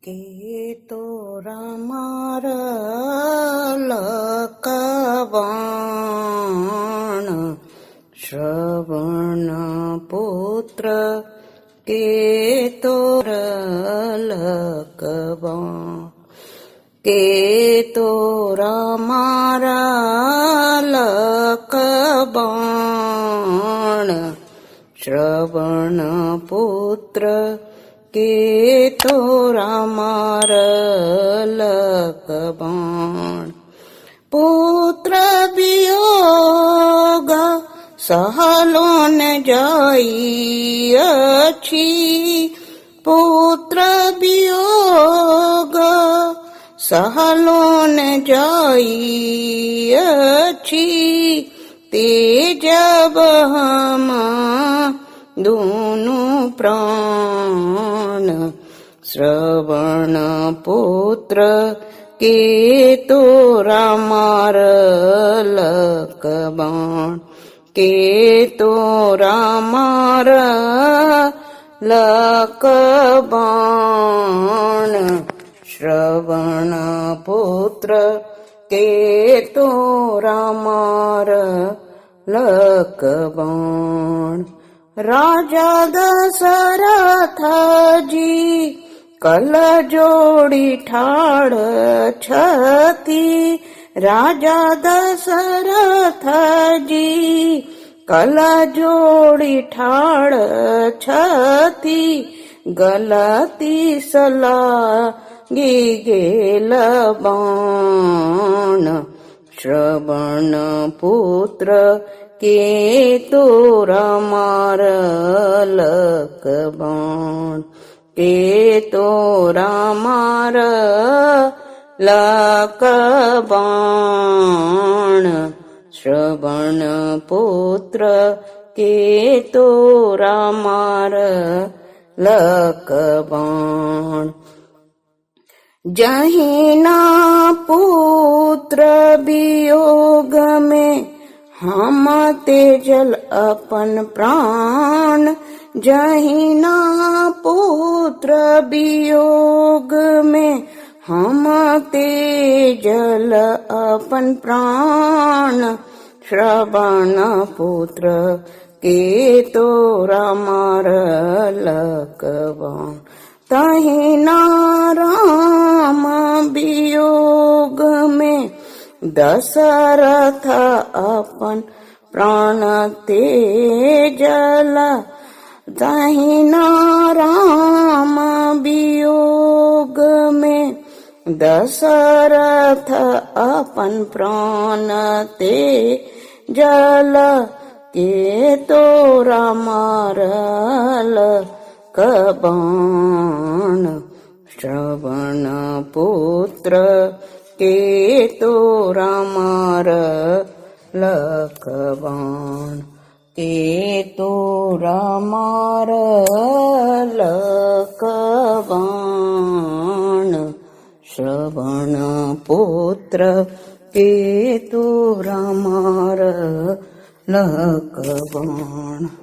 કે તો રામારા લકવાણ શ્રવણ પુત્ર કે તો લકવાણ કે તો રામારા લકવાણ શ્રવણ પુત્ર કે તો રામાર લકવાણ પુત્ર વિયોગ સહલો ને જાય છી પુત્ર વિયોગ સહલો ને જાય છી તે જબ હમ દોનું પ્રાણ શ્રવણ પુત્ર કે તો રામાર લકવાણ કે તો રામાર લકવાણ શ્રવણ પુત્ર કે તો રામાર લકવાણ રાજા દશરથજી કલ જોડી ઠાળ છતી રાજા દશરથજી કલ જોડી ઠાળ છતી ગલતી સલાગી ગેલ બાણ શ્રવણ પુત્ર કે તો રામાર લકવાણ કે તો રામાર લકવાણ શ્રવણ પુત્ર કે તો રામાર લકવાણ જહીના પુત્ર વિયોગ में हम तेजल अपन प्राण जहीना पुत्र वियोग में हम तेजल अपन प्राण श्रवण पुत्र के तो रामार लकवाण तहीना राम वियोग में दशरथ अपन प्राण तेजल तहीना राम वियोग में दशरथ अपन प्राण तेजल के तो रामार लकवाण श्रवण पुत्र के तो रामार लकवाण के तो रामार लकवाण श्रवण पुत्र के तो रामार लकवाण।